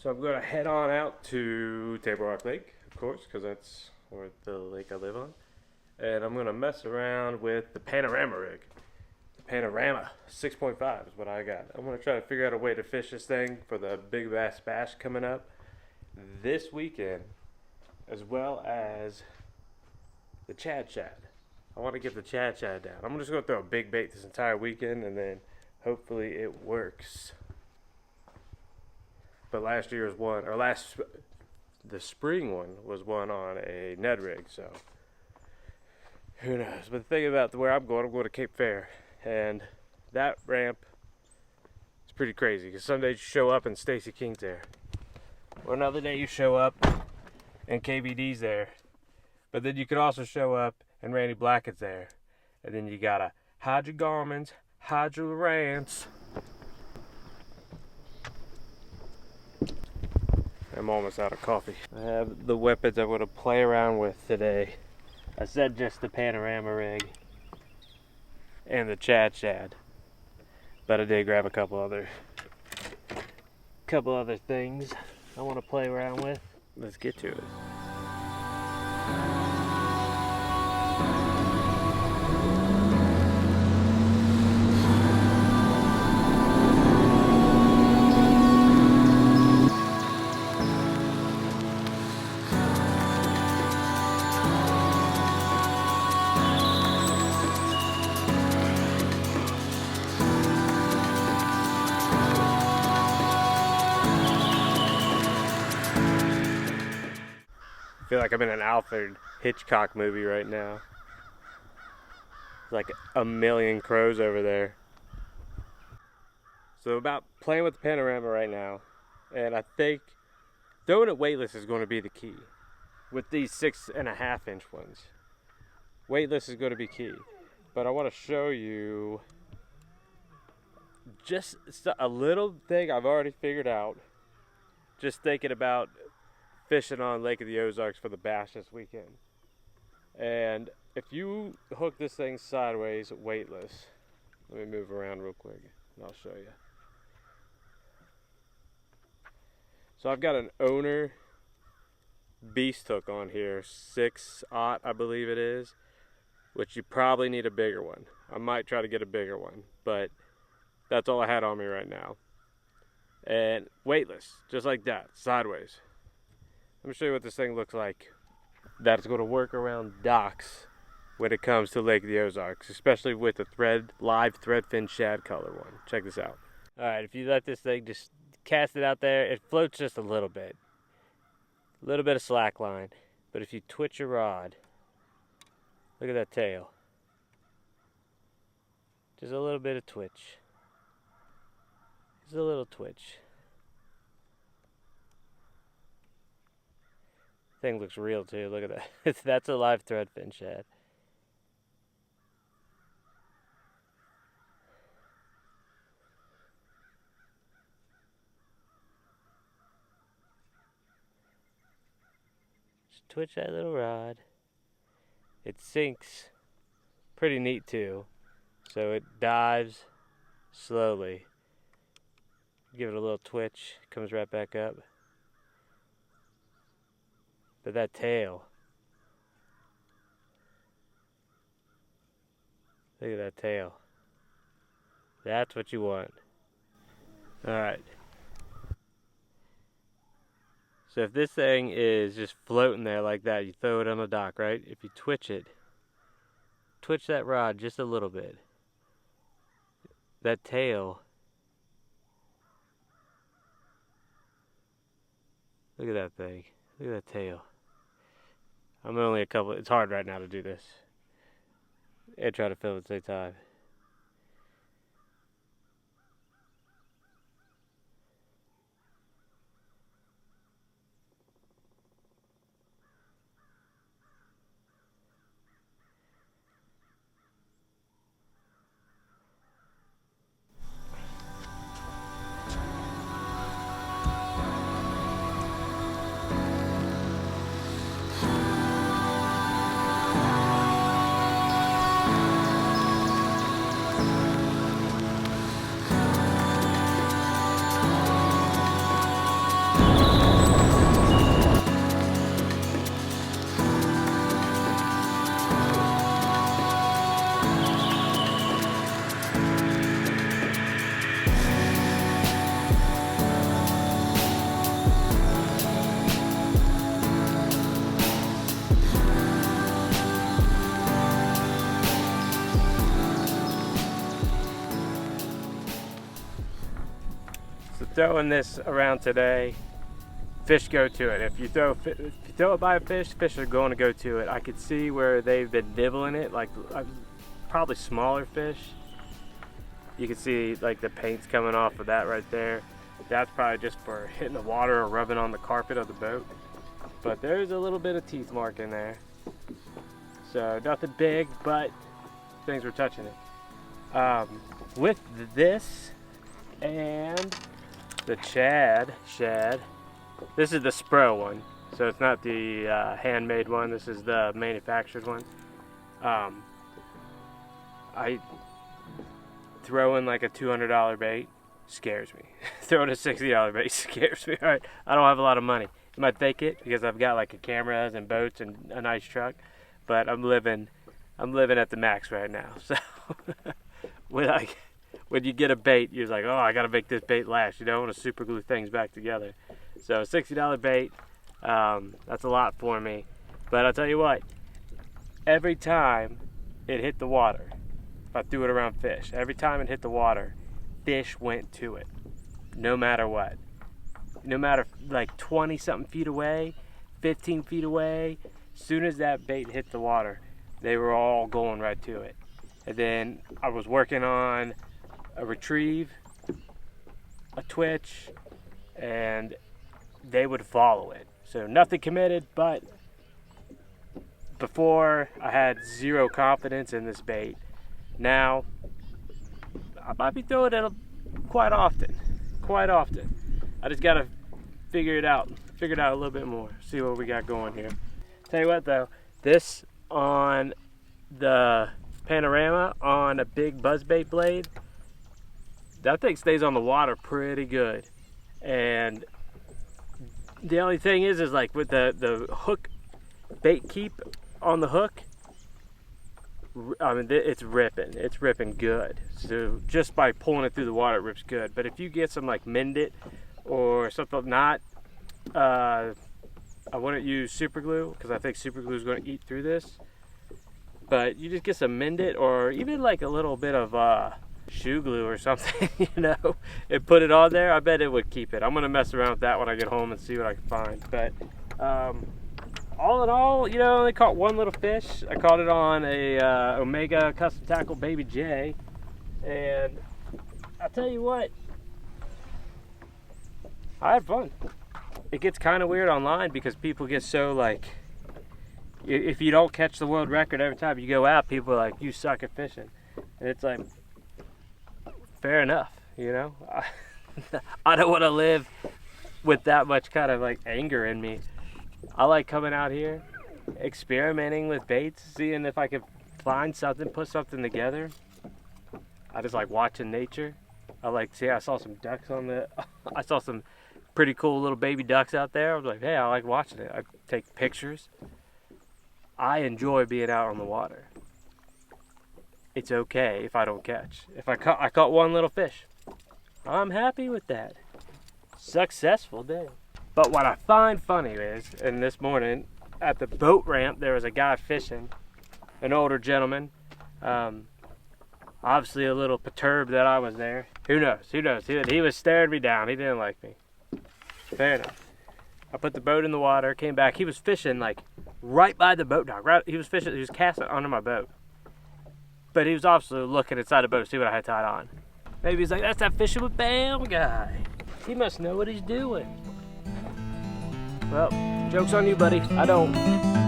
So I'm going to head on out to Table Rock Lake, of course, because that's where the lake I live on. And I'm going to mess around with the Panorama rig. The Panorama 6.5 is what I got. I'm going to try to figure out a way to fish this thing for the Big Bass Bash coming up this weekend, as well as the Chad Chad. I want to get the Chad Chad down. I'm just going to throw a big bait this entire weekend, and then hopefully it works. But last year's one, or the spring one was one on a Ned rig, so who knows. But the thing about where I'm going to Cape Fear, and that ramp is pretty crazy, because some days you show up and Stacy King's there, or another day you show up and KBD's there, but then you could also show up and Randy Blackett's there, and then you gotta hide your garments, hide your rants. I'm almost out of coffee. I have the weapons I'm going to play around with today. I said just the Panorama rig and the Chad Chad, but I did grab a couple other things I want to play around with. Let's get to it. I feel like I'm in an Alfred Hitchcock movie right now. There's like a million crows over there. So about playing with the Panorama right now, and I think throwing it weightless is going to be the key. With these 6.5 inch ones, weightless is going to be key. But I want to show you just a little thing I've already figured out. Just thinking about fishing on Lake of the Ozarks for the bass this weekend. And if you hook this thing sideways weightless, let me move around real quick and I'll show you. So I've got an owner beast hook on here, 6/0 I believe it is, which you probably need a bigger one. I might try to get a bigger one, but that's all I had on me right now. And weightless, just like that, sideways. Let me show you what this thing looks like. That's going to work around docks when it comes to Lake of the Ozarks, especially with the live threadfin shad color one. Check this out. Alright, if you let this thing just cast it out there, it floats just a little bit. A little bit of slack line. But if you twitch your rod, look at that tail. Just a little bit of twitch. Just a little twitch. Thing looks real too. Look at that. That's a live threadfin shad. Just twitch that little rod. It sinks pretty neat too. So it dives slowly. Give it a little twitch, comes right back up. But that tail, look at that tail. That's what you want. Alright. So if this thing is just floating there like that, you throw it on the dock, right? If you twitch it, twitch that rod just a little bit. That tail, look at that thing. Look at that tail. I'm only it's hard right now to do this and try to film at the same time. throwing this around today, fish go to it. If you throw it by a fish are going to go to it. I could see where they've been nibbling it, like probably smaller fish. You can see like the paint's coming off of that right there. That's probably just for hitting the water or rubbing on the carpet of the boat. But there's a little bit of teeth mark in there. So nothing big, but things were touching it. With this and the shad, this is the Spro one. So it's not the handmade one, this is the manufactured one. I throw in like a $200 bait, scares me. Throwing a $60 bait scares me. All right, I don't have a lot of money. You might think it because I've got like a cameras and boats and a nice truck, but I'm living at the max right now. So when you get a bait, you're like, oh, I gotta make this bait last. You don't want to super glue things back together. So a $60 bait, that's a lot for me. But I'll tell you what, every time it hit the water, if I threw it around fish, every time it hit the water, fish went to it, no matter what. No matter like 20 something feet away, 15 feet away, as soon as that bait hit the water, they were all going right to it. And then I was working on a retrieve, a twitch, and they would follow it. So nothing committed, but before I had zero confidence in this bait. Now I might be throwing it quite often. I just gotta figure it out a little bit more, see what we got going here. Tell you what though, this on the Panorama on a big buzzbait blade, that thing stays on the water pretty good. And the only thing is like with the hook bait keep on the hook, I mean, it's ripping good. So just by pulling it through the water, it rips good. But if you get some like Mend-It or something, not, I wouldn't use super glue because I think super glue is going to eat through this. But you just get some Mend-It or even like a little bit of shoe glue or something, you know, and put it on there. I bet it would keep it. I'm going to mess around with that when I get home and see what I can find. But all in all, you know, I only caught one little fish. I caught it on a Omega Custom Tackle Baby J. And I'll tell you what, I had fun. It gets kind of weird online because people get so like, if you don't catch the world record every time you go out, people are like, you suck at fishing. And it's like, fair enough, you know? I don't want to live with that much kind of like anger in me. I like coming out here, experimenting with baits, seeing if I can find something, put something together. I just like watching nature. I saw some ducks I saw some pretty cool little baby ducks out there. I was like, hey, I like watching it. I take pictures. I enjoy being out on the water. It's okay if I don't catch. If I caught one little fish, I'm happy with that. Successful day. But what I find funny is, and this morning at the boat ramp, there was a guy fishing, an older gentleman. Obviously a little perturbed that I was there. Who knows? He was staring me down. He didn't like me. Fair enough. I put the boat in the water, came back. He was fishing like right by the boat dock. He was casting under my boat. But he was obviously looking inside the boat to see what I had tied on. Maybe he's like, that's that fishing with Bam guy. He must know what he's doing. Well, joke's on you, buddy. I don't.